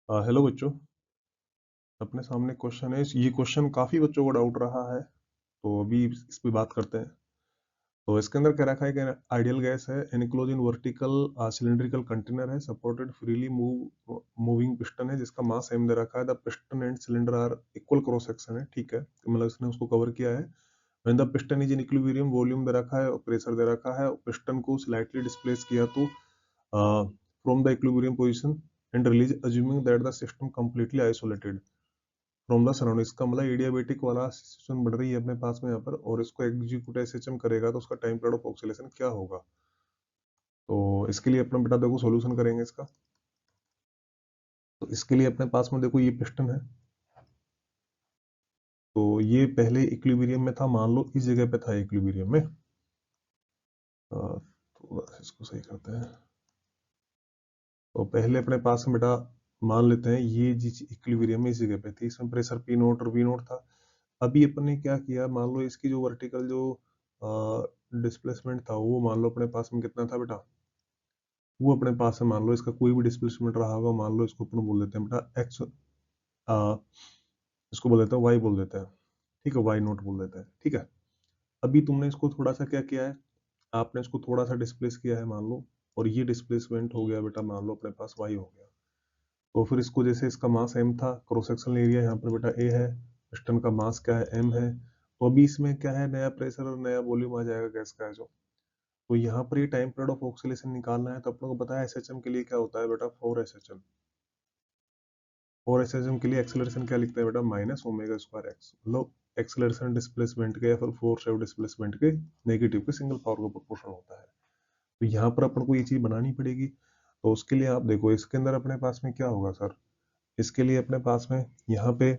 Hello बच्चों। अपने सामने क्वेश्चन है। ये क्वेश्चन काफी बच्चों को डाउट रहा है, तो अभी इस पे बात करते हैं। तो इसके अंदर क्या रखा है कि आइडियल गैस है, enclose in vertical cylindrical container है, सपोर्टेड फ्रीली मूविंग पिस्टन है जिसका मास एम दे रखा है, the piston and cylinder are equal cross section है। ठीक है, तो मतलब इसने उसको कवर किया है। When the piston is in equilibrium, volume दे रखा है और प्रेशर दे रखा है। पिस्टन को स्लाइटली डिस्प्लेस किया तो from the equilibrium position and release assuming that the system completely isolated from the surrounding. इसका मतलब एडियाबेटिक वाला सिचुएशन बढ़ रही है अपने पास में यहाँ पर, और इसको एग्जीक्यूट एसएचएम करेगा तो उसका टाइम पीरियड ऑफ ऑक्सीलेशन क्या होगा। तो इसके लिए अपना बेटा देखो सॉल्यूशन करेंगे इसका। तो इसके लिए अपने पास में देखो ये पिस्टन है, तो ये पहले इक्विलिब्रियम में था, मान लो इस जगह पे था इक्विलिब्रियम में। तो बस इसको सही करते हैं। तो पहले अपने पास में बेटा मान लेते हैं ये जिस इक्विलिब्रियम में इस जगह पे थी, इसमें प्रेशर पी नोट और वी नोट था। अभी अपन ने क्या किया, मान लो इसकी जो वर्टिकल जो डिस्प्लेसमेंट था वो मान लो अपने पास में कितना था बेटा, वो अपने पास है, मान लो इसका कोई भी डिस्प्लेसमेंट रहा होगा, मान लो इसको अपन बोल देते हैं बेटा एक्स, इसको बोल देते हैं वाई बोल देते हैं। ठीक है, वाई नोट बोल देते हैं। ठीक है, अभी तुमने इसको थोड़ा सा क्या किया है, आपने इसको थोड़ा सा डिस्प्लेस किया है मान लो, और ये डिस्प्लेसमेंट हो गया बेटा मान लो अपने पास वाई हो गया। तो फिर इसको जैसे इसका मास एम था, क्रॉस सेक्शनल एरिया यहाँ पर बेटा ए है, पिस्टन का मास क्या है एम है। तो अभी इसमें क्या है, नया प्रेशर और नया वॉल्यूम आ जाएगा गैस का है जो। तो यहाँ पर ये टाइम पीरियड ऑफ ऑक्सीलेशन निकालना है, तो अपन को पता है एसएचएम के लिए क्या होता है बेटा, 4 एसएचएम। 4 एसएचएम के लिए एक्सेलरेशन क्या लिखते हैं बेटा, माइनस ओमेगा स्क्वायर एक्स, मतलब एक्सेलरेशन डिस्प्लेसमेंट के या फिर फोर्स ऑफ डिस्प्लेसमेंट के नेगेटिव के सिंगल पावर का प्रोपोर्शन होता है। तो यहाँ पर अपन को ये चीज बनानी पड़ेगी। तो उसके लिए आप देखो इसके अंदर अपने पास में क्या होगा सर, इसके लिए अपने पास में यहाँ पे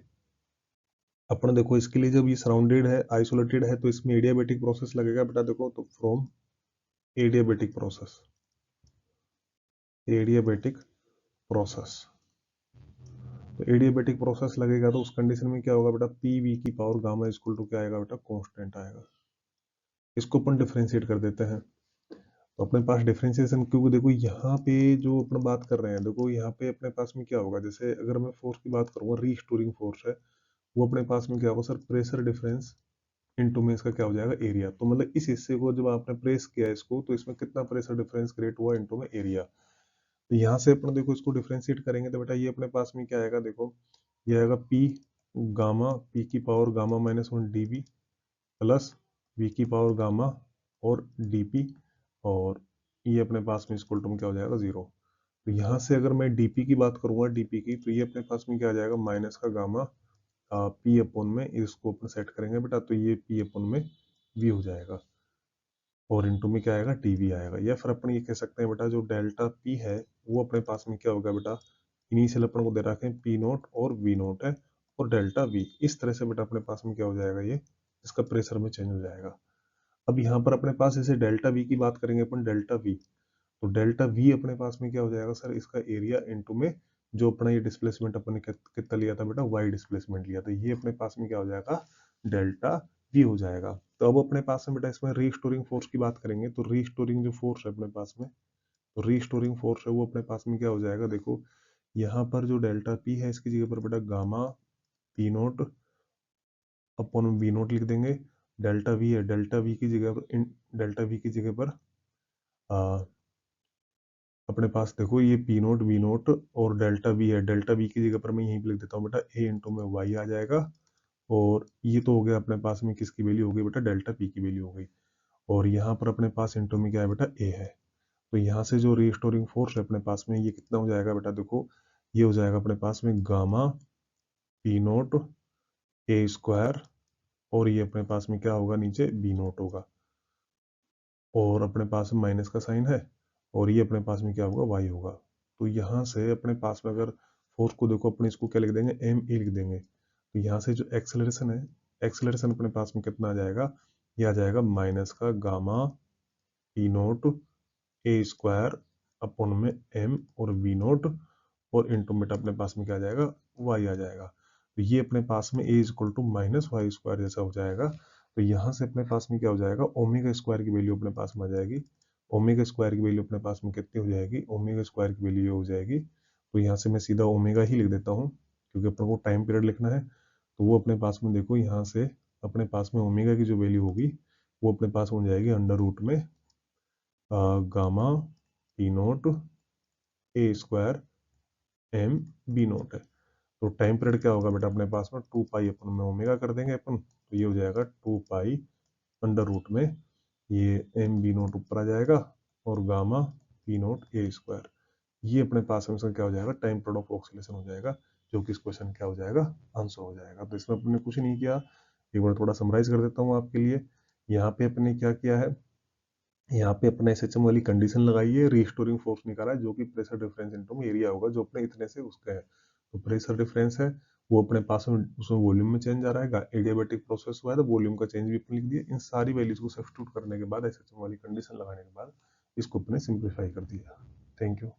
अपन देखो, इसके लिए जब ये सराउंडेड है आइसोलेटेड है तो इसमें एडियाबेटिक प्रोसेस लगेगा बेटा। देखो तो from adiabatic process, adiabatic process, तो एडियाबेटिक प्रोसेस लगेगा तो उस कंडीशन में क्या होगा बेटा, पी वी की पावर गामा इक्वल टू क्या आएगा बेटा, कांस्टेंट आएगा। इसको अपन डिफरेंशिएट कर देते हैं। तो अपने पास डिफरेंशिएशन, क्योंकि देखो यहाँ पे जो अपन बात कर रहे हैं, देखो यहाँ पे अपने पास में क्या होगा, जैसे अगर मैं फोर्स की बात करूंगा, रीस्टोरिंग फोर्स है, वो अपने पास में क्या होगा सर, प्रेशर डिफरेंस इनटू में इसका क्या हो जाएगा, एरिया। तो मतलब इस हिस्से को जब आपने प्रेस किया इसको, तो इसमें कितना प्रेशर डिफरेंस क्रिएट हुआ इनटू में एरिया। तो यहाँ से अपन देखो इसको डिफरेंशिएट करेंगे तो बेटा ये अपने पास में क्या आएगा, देखो ये आएगा पी गामा, पी की power gamma minus 1 dB plus V की पावर गामा और डीपी, और ये अपने पास में इसको टर्म क्या हो जाएगा, 0। तो यहाँ से अगर मैं डीपी की बात करूंगा, डीपी की, तो ये अपने पास में क्या आ जाएगा, माइनस का गामा पी अपॉन में, इसको अपन सेट करेंगे बेटा, तो ये पी अपॉन में वी हो जाएगा, और इनटू में क्या आएगा, टीवी आएगा। या फिर अपन ये कह सकते हैं बेटा जो डेल्टा पी है वो अपने पास में क्या होगा बेटा, इनिशियल अपन को दे रखे हैं पी नोट और वी नोट है, और डेल्टा वी, इस तरह से बेटा अपने पास में क्या हो जाएगा, ये इसका प्रेशर में चेंज हो जाएगा। अब यहाँ पर अपने पास जैसे डेल्टा वी की बात करेंगे अपन, डेल्टा वी, तो डेल्टा वी अपने पास में क्या हो जाएगा सर, इसका एरिया इनटू में जो अपना ये डिस्प्लेसमेंट अपन ने कितना लिया था बेटा, वाई डिस्प्लेसमेंट लिया था, ये अपने पास में क्या हो जाएगा, डेल्टा वी हो जाएगा। तो अब अपने पास में बेटा इसमें रीस्टोरिंग फोर्स की बात करेंगे, तो रीस्टोरिंग जो फोर्स है अपने पास में, तो रीस्टोरिंग फोर्स है वो अपने पास में क्या हो जाएगा, देखो यहाँ पर जो डेल्टा पी है इसकी जगह पर बेटा gamma P naught upon V naught लिख देंगे। डेल्टा वी है, डेल्टा वी की जगह पर डेल्टा वी की जगह पर अपने पास देखो ये पी नोट वी नोट और डेल्टा वी है, डेल्टा वी की जगह पर मैं यहीं पे लिख देता हूँ बेटा ए इंटू में वाई आ जाएगा। और ये तो हो गया अपने पास में किसकी वैल्यू हो गई बेटा, डेल्टा पी की वैल्यू हो गई। और यहाँ पर अपने पास इंटू में क्या है बेटा, ए है। तो यहाँ से जो रीस्टोरिंग फोर्स है अपने पास में ये कितना हो जाएगा बेटा, देखो ये हो जाएगा अपने पास में गामा पी नोट ए स्क्वायर, और ये अपने पास में क्या होगा, नीचे बी नोट होगा, और अपने पास में माइनस का साइन है, और ये अपने पास में क्या होगा, वाई होगा। तो यहाँ से अपने पास में अगर फोर्स को देखो, अपने इसको क्या लिख देंगे, एम ए लिख देंगे। तो यहाँ से जो एक्सेलरेशन है, एक्सेलरेशन अपने पास में कितना आ जाएगा, ये आ जाएगा माइनस का गामा पी नोट ए स्क्वायर अपॉन में एम और वी नोट, और इंटू में अपने पास में क्या आ जाएगा, वाई आ जाएगा। तो ये अपने पास में a equal to minus Y square जैसा हो जाएगा। तो यहाँ से अपने पास में क्या हो जाएगा, ओमेगा स्क्वायर की वैल्यू अपने पास में आ जाएगी। ओमेगा स्क्वायर की वैल्यू अपने पास में कितनी हो जाएगी, ओमेगा स्क्वायर की वैल्यू हो जाएगी तो यहाँ से मैं सीधा ओमेगा ही लिख देता हूँ, क्योंकि अपन को टाइम पीरियड लिखना है। तो वो अपने पास में देखो, यहाँ से अपने पास में ओमेगा की जो वैल्यू होगी वो अपने पास हो जाएगी अंडर रूट में गामा पी नोट ए स्क्वायर एम बी नोट है। तो टाइम पीरियड क्या होगा बेटा अपने पास में, 2 पाई अपन में ओमेगा कर देंगे अपन, तो ये हो जाएगा 2 पाई अंडर रूट में ये एम बी नोट ऊपर आ जाएगा और गामा पी नोट ए स्क्वायर, ये अपने पास में इसका क्या हो जाएगा, टाइम पीरियड ऑफ ऑक्सीलेशन हो जाएगा, जो कि इस क्वेश्चन क्या हो जाएगा, आंसर हो जाएगा। तो इसमें अपने कुछ नहीं किया, एक बार थोड़ा समराइज कर देता हूँ आपके लिए। यहाँ पे अपने क्या किया है, यहाँ पे अपने एसएचएम वाली कंडीशन लगाई है, रिस्टोरिंग फोर्स निकाला है, जो कि प्रेशर डिफरेंस इनटू एरिया होगा, जो अपने इतने से उसका है। तो प्रेशर डिफरेंस है वो अपने पास में उसमें वॉल्यूम में चेंज आ रहा है, एडियाबैटिक प्रोसेस हुआ है तो वॉल्यूम का चेंज भी अपन लिख दिया। इन सारी वैल्यूज को सब्स्टिट्यूट करने के बाद एसएचएम वाली कंडीशन लगाने के बाद इसको अपने सिंप्लीफाई कर दिया। Thank you.